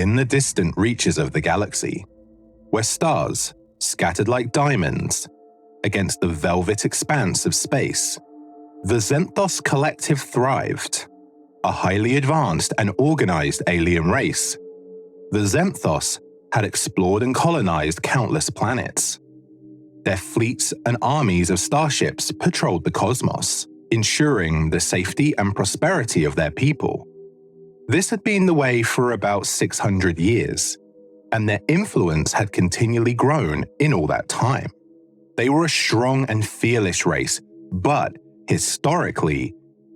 In the distant reaches of the galaxy, where stars scattered like diamonds against the velvet expanse of space, the Zenthos Collective thrived. A highly advanced and organized alien race, the Zenthos had explored and colonized countless planets. Their fleets and armies of starships patrolled the cosmos, ensuring the safety and prosperity of their people. This had been the way for about 600 years, and their influence had continually grown in all that time. They were a strong and fearless race, but historically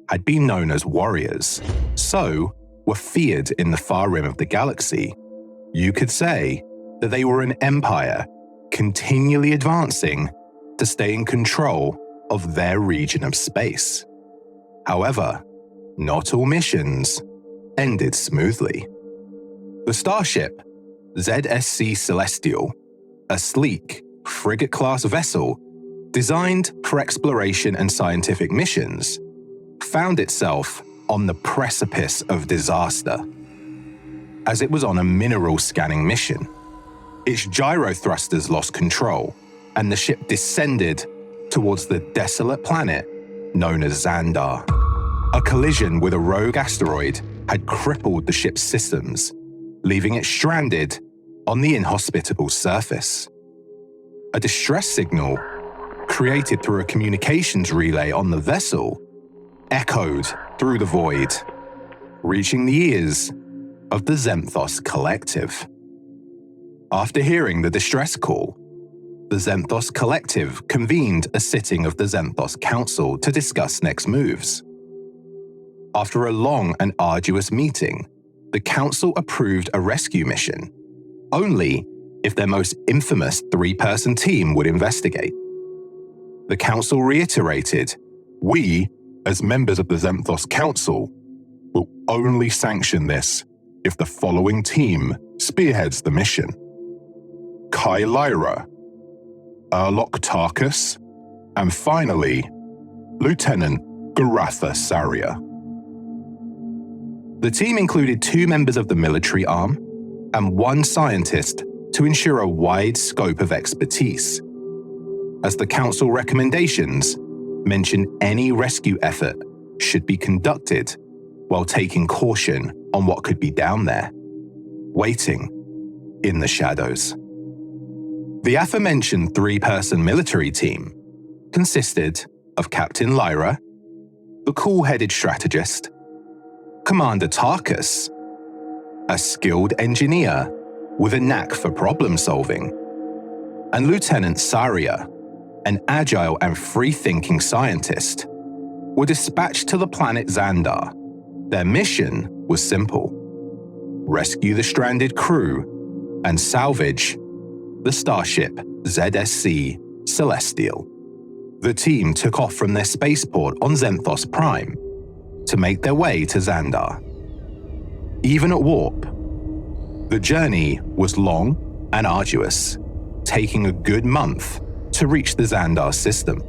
had been known as warriors, so were feared in the far rim of the galaxy. You could say that they were an empire, continually advancing to stay in control of their region of space. However, not all missions ended smoothly. The starship, ZSC Celestial, a sleek, frigate-class vessel designed for exploration and scientific missions, found itself on the precipice of disaster. As it was on a mineral scanning mission, its gyro thrusters lost control, and the ship descended towards the desolate planet known as Xandar. A collision with a rogue asteroid had crippled the ship's systems, leaving it stranded on the inhospitable surface. A distress signal, created through a communications relay on the vessel, echoed through the void, reaching the ears of the Zenthos Collective. After hearing the distress call, the Zenthos Collective convened a sitting of the Zenthos Council to discuss next moves. After a long and arduous meeting, the Council approved a rescue mission, only if their most infamous 3-person team would investigate. The Council reiterated, "We, as members of the Zenthos Council, will only sanction this if the following team spearheads the mission: Kai Lyra, Erlock Tarkus, and finally, Lieutenant Garatha Saria." The team included 2 members of the military arm and 1 scientist to ensure a wide scope of expertise, as the Council recommendations mention any rescue effort should be conducted while taking caution on what could be down there, waiting in the shadows. The aforementioned 3-person military team consisted of Captain Lyra, the cool-headed strategist, Commander Tarkus, a skilled engineer with a knack for problem-solving, and Lieutenant Saria, an agile and free-thinking scientist, were dispatched to the planet Xandar. Their mission was simple: rescue the stranded crew and salvage the starship ZSC Celestial. The team took off from their spaceport on Zenthos Prime to make their way to Xandar. Even at warp, the journey was long and arduous, taking a good month to reach the Xandar system.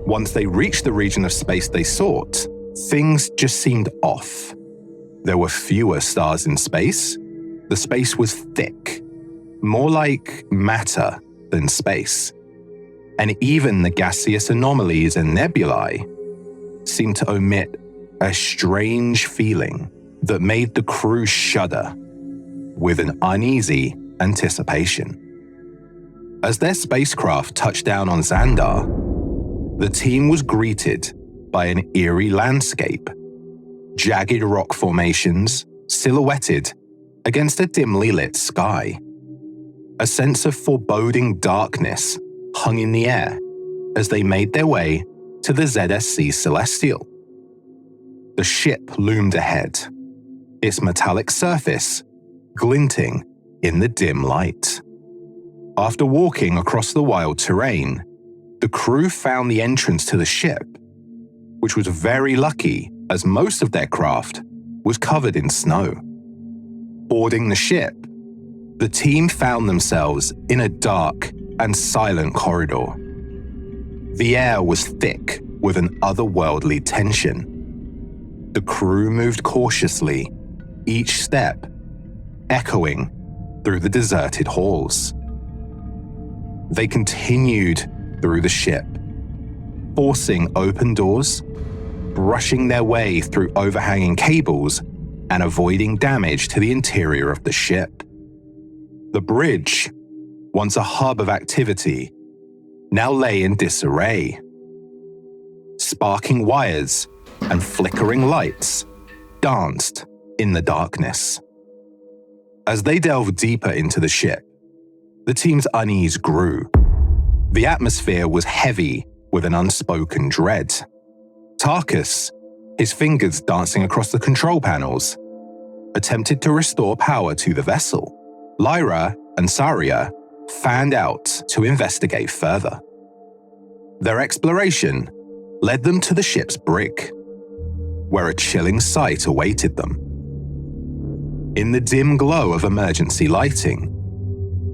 Once they reached the region of space they sought, things just seemed off. There were fewer stars in space. The space was thick, more like matter than space. And even the gaseous anomalies and nebulae seemed to emit a strange feeling that made the crew shudder with an uneasy anticipation. As their spacecraft touched down on Xandar, the team was greeted by an eerie landscape, jagged rock formations silhouetted against a dimly lit sky. A sense of foreboding darkness hung in the air as they made their way to the ZSC Celestial. The ship loomed ahead, its metallic surface glinting in the dim light. After walking across the wild terrain, the crew found the entrance to the ship, which was very lucky as most of their craft was covered in snow. Boarding the ship, the team found themselves in a dark and silent corridor. The air was thick with an otherworldly tension. The crew moved cautiously, each step echoing through the deserted halls. They continued through the ship, forcing open doors, brushing their way through overhanging cables, and avoiding damage to the interior of the ship. The bridge, once a hub of activity, now lay in disarray. Sparking wires and flickering lights danced in the darkness. As they delved deeper into the ship, the team's unease grew. The atmosphere was heavy with an unspoken dread. Tarkus, his fingers dancing across the control panels, attempted to restore power to the vessel. Lyra and Saria fanned out to investigate further. Their exploration led them to the ship's brig, where a chilling sight awaited them. In the dim glow of emergency lighting,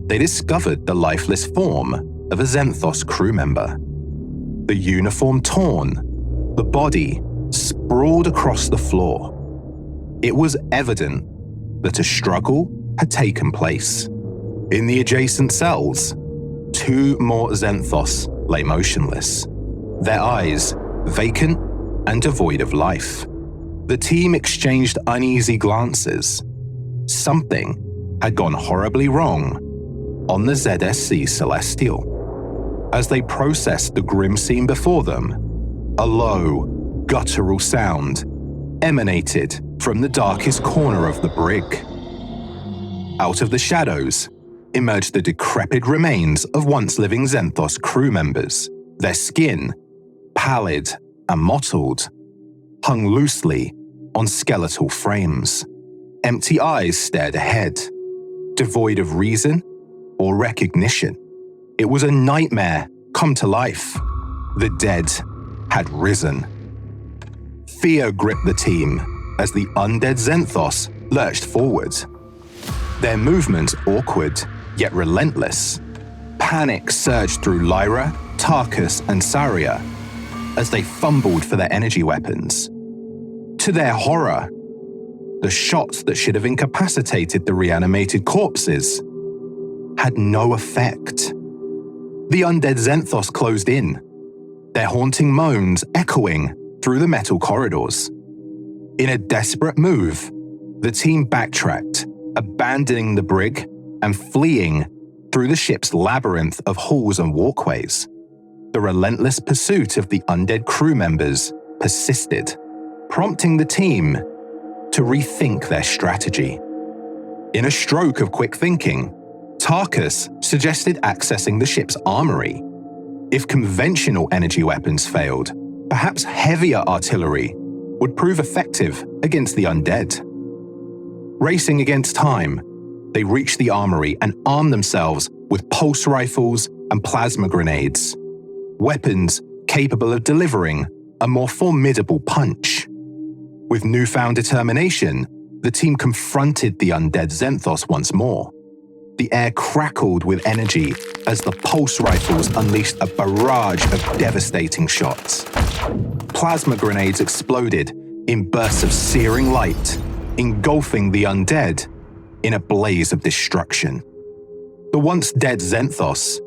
they discovered the lifeless form of a Zenthos crew member. The uniform torn, the body sprawled across the floor. It was evident that a struggle had taken place. In the adjacent cells, 2 more Zenthos lay motionless, their eyes vacant and devoid of life. The team exchanged uneasy glances. Something had gone horribly wrong on the ZSC Celestial. As they processed the grim scene before them, a low, guttural sound emanated from the darkest corner of the brig. Out of the shadows emerged the decrepit remains of once-living Zenthos crew members. Their skin, pallid and mottled, hung loosely on skeletal frames. Empty eyes stared ahead, devoid of reason or recognition. It was a nightmare come to life. The dead had risen. Fear gripped the team as the undead Zenthos lurched forward. Their movements awkward yet relentless. Panic surged through Lyra, Tarkus, and Saria as they fumbled for their energy weapons. To their horror, the shots that should have incapacitated the reanimated corpses had no effect. The undead Zenthos closed in, their haunting moans echoing through the metal corridors. In a desperate move, the team backtracked, abandoning the brig and fleeing through the ship's labyrinth of halls and walkways. The relentless pursuit of the undead crew members persisted, prompting the team to rethink their strategy. In a stroke of quick thinking, Tarkus suggested accessing the ship's armory. If conventional energy weapons failed, perhaps heavier artillery would prove effective against the undead. Racing against time, they reached the armory and armed themselves with pulse rifles and plasma grenades, weapons capable of delivering a more formidable punch. With newfound determination, the team confronted the undead Zenthos once more. The air crackled with energy as the pulse rifles unleashed a barrage of devastating shots. Plasma grenades exploded in bursts of searing light, engulfing the undead in a blaze of destruction. The once dead Zenthos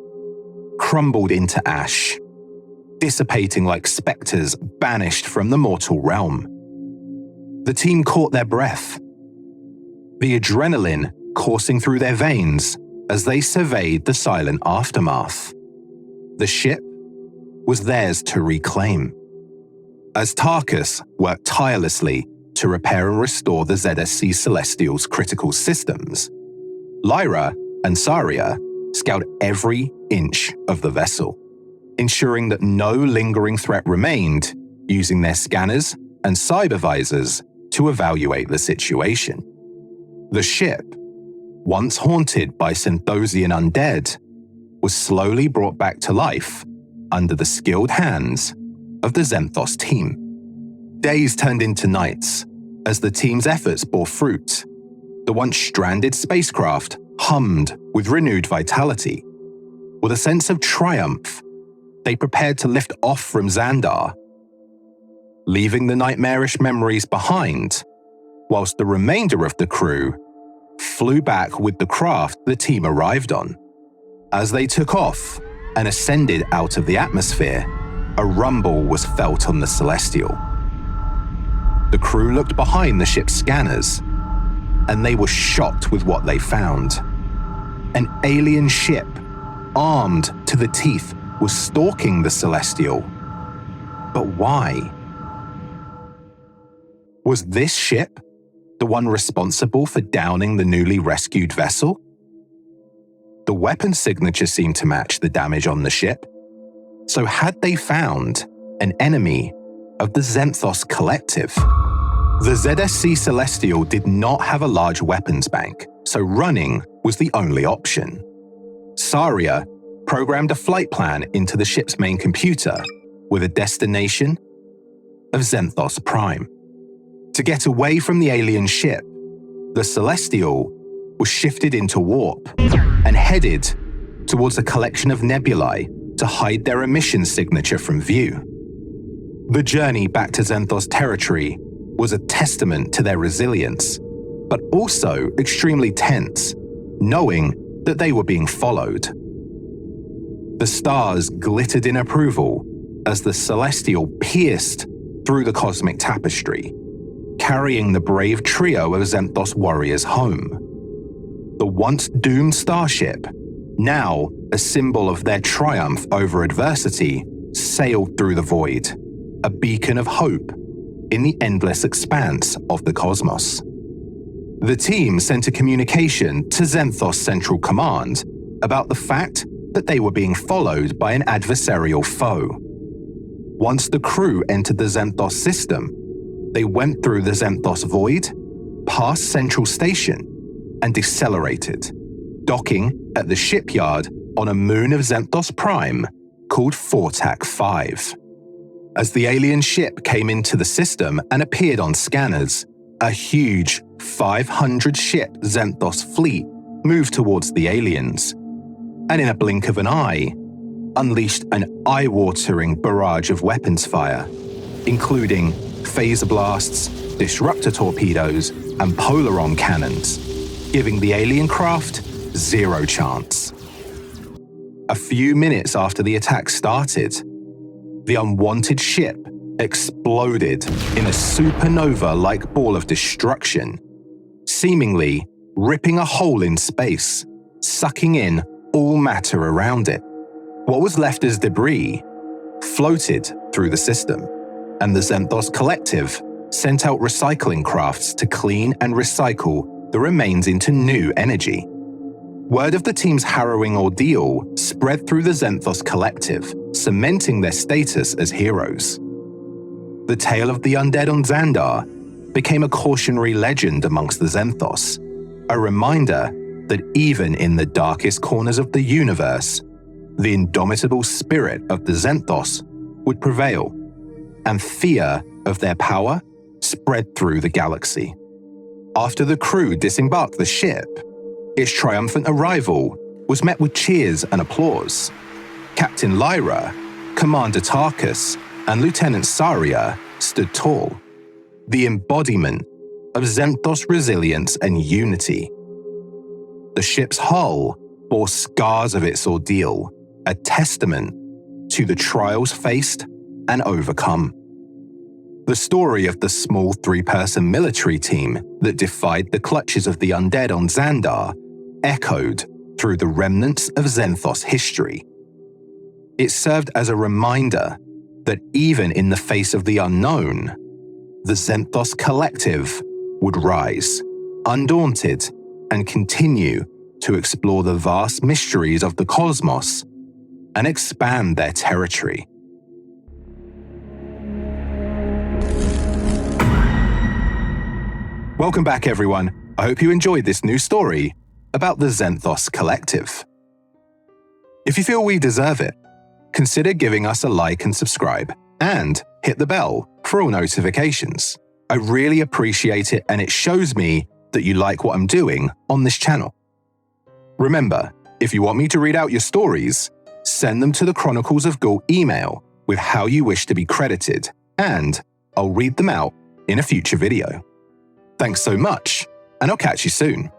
crumbled into ash, dissipating like specters banished from the mortal realm. The team caught their breath, the adrenaline coursing through their veins as they surveyed the silent aftermath. The ship was theirs to reclaim. As Tarkus worked tirelessly to repair and restore the ZSC Celestial's critical systems, Lyra and Saria scoured every inch of the vessel, ensuring that no lingering threat remained, using their scanners and cyber visors to evaluate the situation. The ship, once haunted by Zenthosian undead, was slowly brought back to life under the skilled hands of the Zenthos team. Days turned into nights as the team's efforts bore fruit. The once stranded spacecraft hummed with renewed vitality. With a sense of triumph, they prepared to lift off from Xandar, leaving the nightmarish memories behind, whilst the remainder of the crew flew back with the craft the team arrived on. As they took off and ascended out of the atmosphere, a rumble was felt on the Celestial. The crew looked behind the ship's scanners, and they were shocked with what they found. An alien ship, armed to the teeth, was stalking the Celestial. But why? Was this ship the one responsible for downing the newly rescued vessel? The weapon signature seemed to match the damage on the ship. So had they found an enemy of the Zenthos Collective? The ZSC Celestial did not have a large weapons bank, so running was the only option. Saria programmed a flight plan into the ship's main computer with a destination of Zenthos Prime. To get away from the alien ship, the Celestial was shifted into warp and headed towards a collection of nebulae to hide their emission signature from view. The journey back to Zenthos territory was a testament to their resilience, but also extremely tense, knowing that they were being followed. The stars glittered in approval as the Celestial pierced through the cosmic tapestry, carrying the brave trio of Zenthos warriors home. The once doomed starship, now a symbol of their triumph over adversity, sailed through the void, a beacon of hope in the endless expanse of the cosmos. The team sent a communication to Zenthos Central Command about the fact that they were being followed by an adversarial foe. Once the crew entered the Zenthos system, they went through the Zenthos void, past Central Station, and decelerated, docking at the shipyard on a moon of Zenthos Prime called Fortac 5. As the alien ship came into the system and appeared on scanners, a huge 500-ship Zenthos fleet moved towards the aliens, and in a blink of an eye, unleashed an eye-watering barrage of weapons fire, including phaser blasts, disruptor torpedoes, and polaron cannons, giving the alien craft zero chance. A few minutes after the attack started, the unwanted ship exploded in a supernova-like ball of destruction, seemingly ripping a hole in space, sucking in all matter around it. What was left as debris floated through the system, and the Zenthos Collective sent out recycling crafts to clean and recycle the remains into new energy. Word of the team's harrowing ordeal spread through the Zenthos Collective, cementing their status as heroes. The tale of the undead on Xandar became a cautionary legend amongst the Zenthos, a reminder that even in the darkest corners of the universe, the indomitable spirit of the Zenthos would prevail, and fear of their power spread through the galaxy. After the crew disembarked the ship, its triumphant arrival was met with cheers and applause. Captain Lyra, Commander Tarkus, and Lieutenant Saria stood tall, the embodiment of Zenthos resilience and unity. The ship's hull bore scars of its ordeal, a testament to the trials faced and overcome. The story of the small 3-person military team that defied the clutches of the undead on Xandar echoed through the remnants of Zenthos history. It served as a reminder that even in the face of the unknown, the Zenthos Collective would rise, undaunted, and continue to explore the vast mysteries of the cosmos and expand their territory. Welcome back, everyone. I hope you enjoyed this new story about the Zenthos Collective. If you feel we deserve it, consider giving us a like and subscribe, and hit the bell for all notifications. I really appreciate it, and it shows me that you like what I'm doing on this channel. Remember, if you want me to read out your stories, send them to the Chronicles of Ghoul email with how you wish to be credited, and I'll read them out in a future video. Thanks so much, and I'll catch you soon.